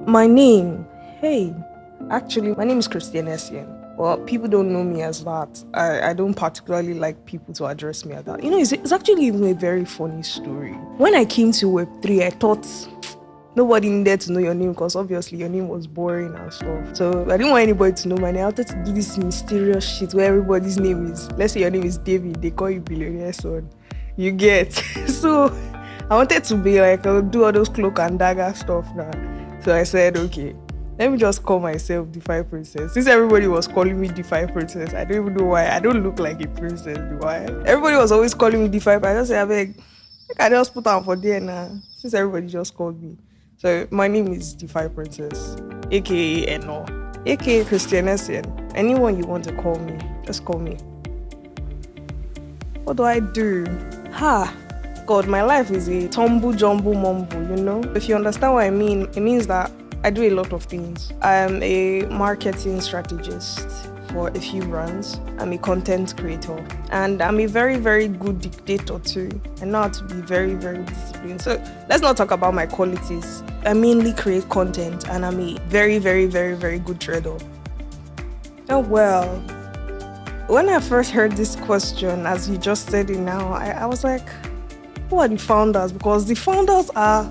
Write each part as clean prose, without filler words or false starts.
My name, hey, actually, my name is Christianne. Well, people don't know me as that. I don't particularly like people to address me as that. It's actually even a very funny story. When I came to Web3, I thought nobody needed to know your name because obviously your name was boring and stuff. So I didn't want anybody to know my name. I wanted to do this mysterious shit where everybody's name is, let's say your name is David, they call you Billionaire Son. You get. So I wanted to be like, I'll do all those cloak and dagger stuff now. So I said, okay, let me just call myself DeFi Princess. Since everybody was calling me DeFi Princess, I don't even know why. I don't look like a princess, do I? Everybody was always calling me DeFi, but I just said, I just put on for there now. Since everybody just called me. So my name is DeFi Princess, aka Eno, aka Christianne. Anyone you want to call me, just call me. What do I do? God, my life is a tumble jumble mumble, If you understand what I mean, it means that I do a lot of things. I'm a marketing strategist for a few brands. I'm a content creator. And I'm a very, very good dictator too. I know how to be very, very disciplined. So let's not talk about my qualities. I mainly create content and I'm a very, very, very, very good trader. Oh well, when I first heard this question, as you just said it now, I was like, who are the founders? Because the founders are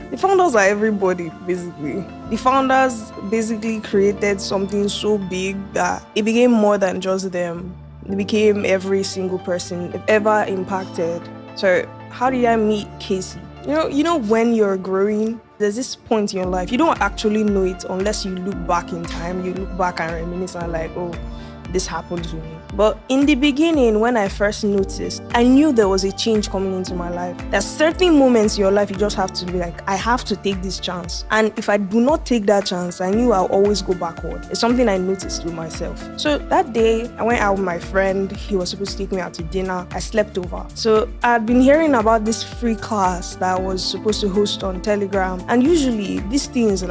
everybody, basically. The founders basically created something so big that it became more than just them. It became every single person it ever impacted. So how did I meet Casey? You know when you're growing, there's this point in your life, you don't actually know it unless you look back in time. You look back and reminisce and like, oh, this happened to me. But in the beginning, when I first noticed, I knew there was a change coming into my life. There's certain moments in your life you just have to be like, I have to take this chance. And if I do not take that chance, I knew I'll always go backward. It's something I noticed with myself. So that day, I went out with my friend. He was supposed to take me out to dinner. I slept over. So I'd been hearing about this free class that I was supposed to host on Telegram. And usually these things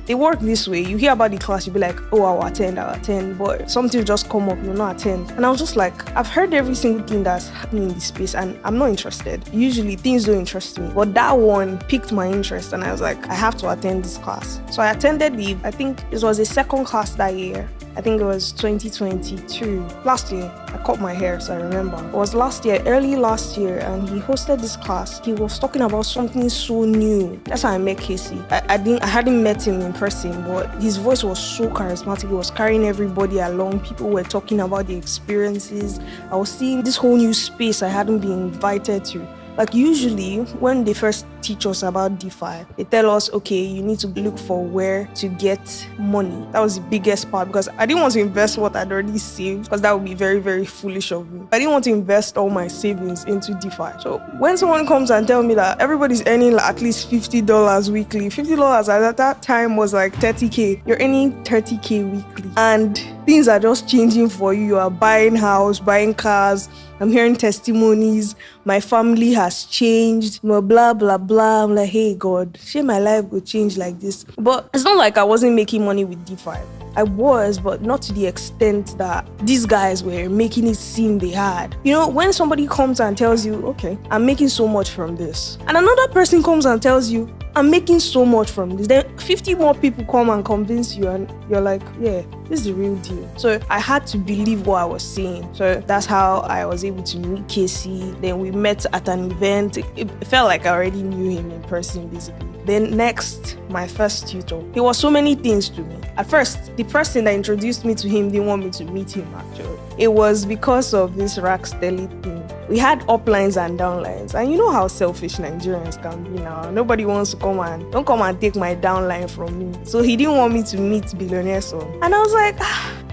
they work this way. You hear about the class, you'll be like, oh, I'll attend. But something just come up, you'll not attend. And I was just like, I've heard every single thing that's happening in this space and I'm not interested. Usually things don't interest me. But that one piqued my interest and I was like, I have to attend this class. So I attended I think it was the second class that year. I think it was 2022. Last year, I cut my hair, so I remember. It was early last year, and he hosted this class. He was talking about something so new. That's how I met Casey. I hadn't met him in person, but his voice was so charismatic. He was carrying everybody along. People were talking about the experiences. I was seeing this whole new space I hadn't been invited to. Like usually when they first teach us about DeFi, they tell us, okay, you need to look for where to get money. That was the biggest part because I didn't want to invest what I'd already saved because that would be very, very foolish of me. I didn't want to invest all my savings into DeFi. So when someone comes and tells me that everybody's earning at least $50 weekly, $50 at that time was like $30K. You're earning $30K weekly and things are just changing for you. You are buying house, buying cars. I'm hearing testimonies. My family has changed. Blah, blah, blah. I'm like, hey, God, shit, my life will change like this. But it's not like I wasn't making money with DeFi. I was, but not to the extent that these guys were making it seem they had. When somebody comes and tells you, okay, I'm making so much from this. And another person comes and tells you, I'm making so much from this. Then 50 more people come and convince you and you're like, yeah, this is the real deal. So I had to believe what I was saying. So that's how I was able to meet Casey. Then we met at an event. It felt like I already knew him in person, basically. Then next, my first tutor. He was so many things to me. At first, the person that introduced me to him didn't want me to meet him, actually. It was because of this Rackstelly thing. We had uplines and downlines. And you know how selfish Nigerians can be now. Nobody wants to don't come and take my downline from me. So he didn't want me to meet Billionaire Son. And I was like,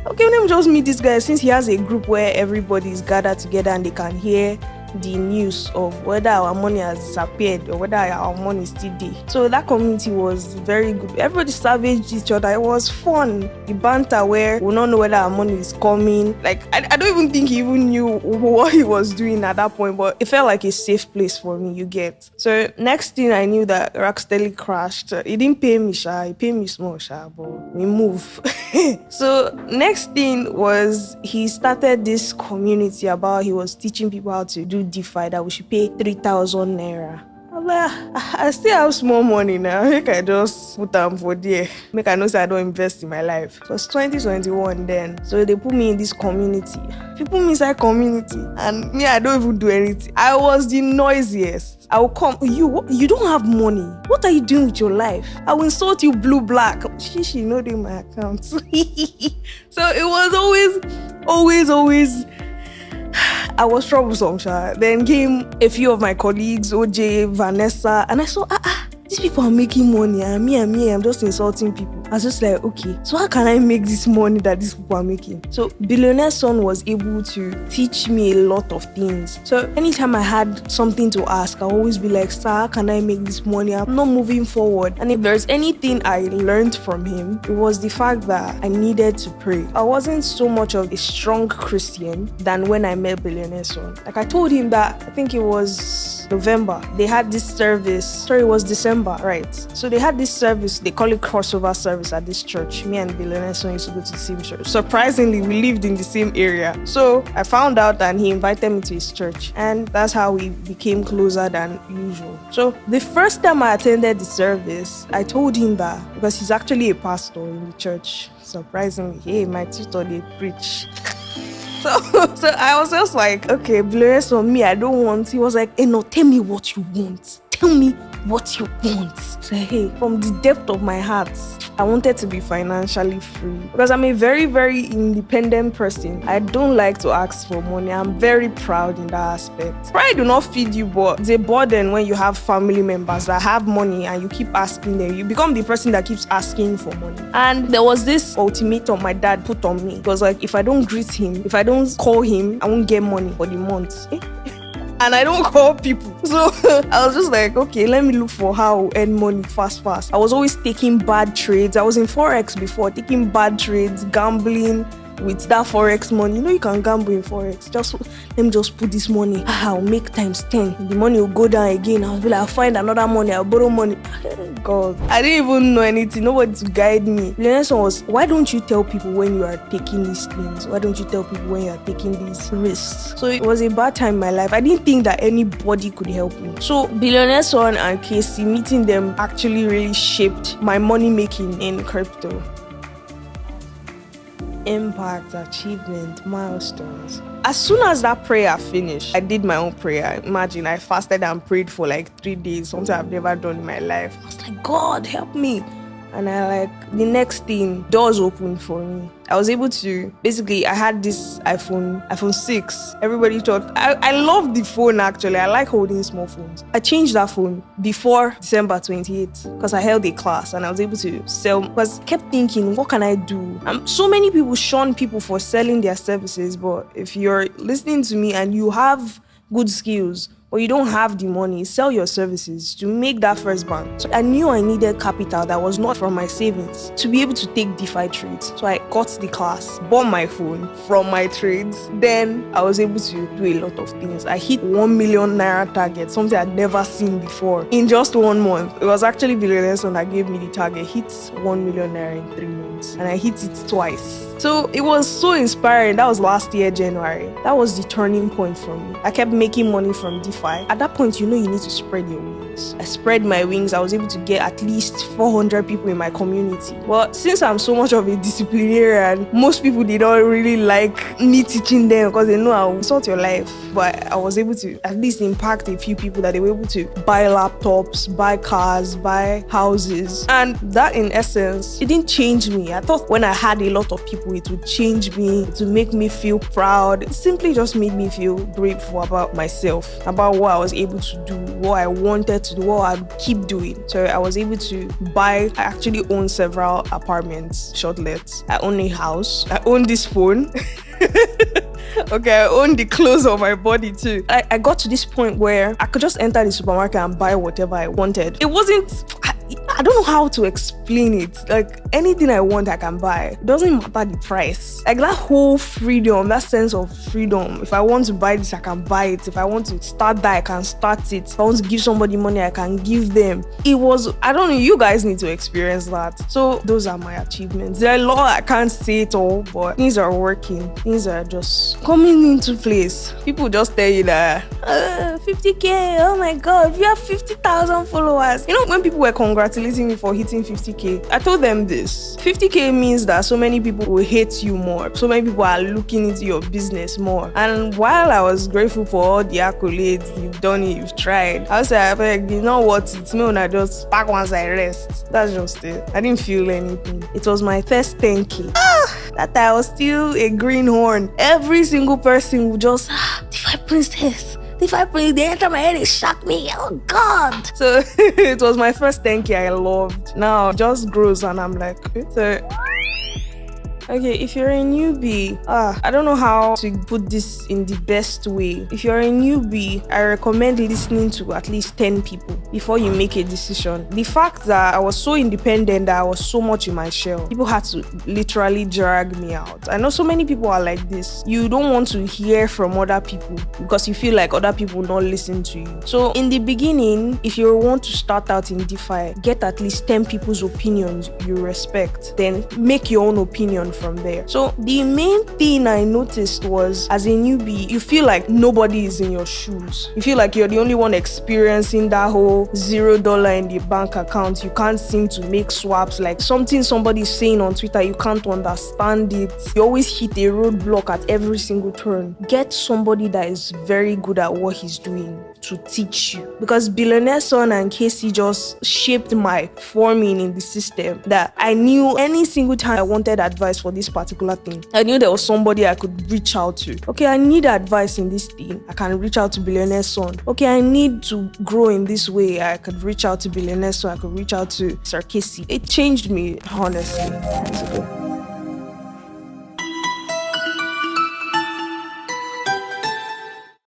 okay, let me just meet this guy since he has a group where everybody is gathered together and they can hear the news of whether our money has disappeared or whether our money is still there. So that community was very good. Everybody savaged each other. It was fun. The banter where we don't know whether our money is coming. Like, I don't even think he even knew what he was doing at that point, but it felt like a safe place for me, you get. So next thing I knew that Rackstelly crashed. He didn't pay me, he paid me small, but we move. So next thing was he started this community about he was teaching people how to do DeFi that we should pay 3,000 naira. I I'm like, I still have small money now. Make I just put them for there. Make I know say I don't invest in my life. It was 2021 then. So they put me in this community. People inside community. And me, I don't even do anything. I was the noisiest. I will come. You don't have money. What are you doing with your life? I will insult you blue black. She know they my account. So it was always I was troublesome, sha. Then came a few of my colleagues, OJ, Vanessa, and I saw, these people are making money, and me, I'm just insulting people. I was just like, okay, so how can I make this money that these people are making? So Billionaire Son was able to teach me a lot of things. So anytime I had something to ask, I always be like, sir, how can I make this money? I'm not moving forward. And if there's anything I learned from him, it was the fact that I needed to pray. I wasn't so much of a strong Christian than when I met Billionaire Son. Like I told him that, I think it was November, they had this service. Sorry, it was December, right? So they had this service, they call it crossover service at this church. Me and Billionaire Son used to go to the same church. Surprisingly, we lived in the same area. So I found out and he invited me to his church. And that's how we became closer than usual. So the first time I attended the service, I told him that, because he's actually a pastor in the church. Surprisingly, hey, my tutor, they preach. So I was just like, okay, Billionaire Son, me, I don't want. He was like, hey, no, tell me what you want. Tell me what you want. So, hey, from the depth of my heart, I wanted to be financially free. Because I'm a very, very independent person. I don't like to ask for money. I'm very proud in that aspect. Pride do not feed you, but it's a burden when you have family members that have money and you keep asking them. You become the person that keeps asking for money. And there was this ultimatum my dad put on me. It was like, if I don't greet him, if I don't call him, I won't get money for the month. And I don't call people. So I was just like, okay, let me look for how to earn money fast. I was always taking bad trades. I was in Forex before, taking bad trades, gambling with that Forex money. You know you can gamble in Forex. Let me just put this money. I'll make times 10. The money will go down again. I'll be like, I'll find another money. I'll borrow money. God, I didn't even know anything. Nobody to guide me. The next one was, why don't you tell people when you are taking these things? Why don't you tell people when you are taking these risks? So it was a bad time in my life. I didn't think that anybody could help me. So Billionaire Son and Casey, meeting them actually really shaped my money making in crypto. Impact, achievement, milestones. As soon as that prayer finished, I did my own prayer. Imagine, I fasted and prayed for like 3 days, something I've never done in my life. I was like, God, help me. And the next thing, doors opened for me. I was able to, basically, I had this iPhone 6. Everybody thought, I love the phone actually. I like holding small phones. I changed that phone before December 28th because I held a class and I was able to sell, because I kept thinking, what can I do? So many people shun people for selling their services, but if you're listening to me and you have good skills, or you don't have the money, sell your services to make that first band. So I knew I needed capital that was not from my savings to be able to take DeFi trades. So I got the class, bought my phone from my trades. Then I was able to do a lot of things. I hit 1 million naira target, something I'd never seen before, in just 1 month. It was actually Billionaire Son that gave me the target. Hit 1 million naira in 3 months. And I hit it twice. So it was so inspiring. That was last year, January. That was the turning point for me. I kept making money from DeFi. At that point, you know you need to spread your wings. I spread my wings. I was able to get at least 400 people in my community. But since I'm so much of a disciplinarian, most people, they don't really like me teaching them because they know I'll sort your life. But I was able to at least impact a few people that they were able to buy laptops, buy cars, buy houses. And that, in essence, it didn't change me. I thought when I had a lot of people, it would change me, to make me feel proud. It simply just made me feel grateful about myself, about what I was able to do, what I wanted to do, what I'd keep doing. So I was able to I actually own several apartments, shortlets. I own a house. I own this phone. Okay, I own the clothes on my body too. I got to this point where I could just enter the supermarket and buy whatever I wanted. It wasn't I don't know how to explain it. Like, anything I want, I can buy. It doesn't matter the price. Like, that whole freedom, that sense of freedom. If I want to buy this, I can buy it. If I want to start that, I can start it. If I want to give somebody money, I can give them. It was, I don't know, you guys need to experience that. So those are my achievements. There are a lot, I can't say it all, but things are working. Things are just coming into place. People just tell you that 50K, oh my god, you have 50,000 followers. You know, when people were congratulating me for hitting 50K, I told them this: 50K means that so many people will hate you more, so many people are looking into your business more. And while I was grateful for all the accolades, you've done it, you've tried, I was like, you know what, it's me when I just back once I rest. That's just it. I didn't feel anything. It was my first 10K. That I was still a greenhorn. Every single person would just DeFi Princess. DeFi Princess, they enter my head, it shocked me. Oh God. So it was my first 10K I loved. Now it just grows and I'm like, so okay, if you're a newbie, I don't know how to put this in the best way. If you're a newbie, I recommend listening to at least 10 people before you make a decision. The fact that I was so independent, that I was so much in my shell, people had to literally drag me out. I know so many people are like this. You don't want to hear from other people because you feel like other people will not listen to you. So in the beginning, if you want to start out in DeFi, get at least 10 people's opinions you respect. Then make your own opinion from there. So the main thing I noticed was, as a newbie, you feel like nobody is in your shoes. You feel like you're the only one experiencing that whole $0 in the bank account. You can't seem to make swaps. Like, something somebody's saying on Twitter, you can't understand it. You always hit a roadblock at every single turn. Get somebody that is very good at what he's doing to teach you, because Billionaire Son and Casey just shaped my forming in the system, that I knew any single time I wanted advice for this particular thing, I knew there was somebody I could reach out to. Okay, I need advice in this thing, I can reach out to Billionaire Son. Okay, I need to grow in this way, I could reach out to Billionaire Son, I could reach out to Sir Casey. It changed me, honestly.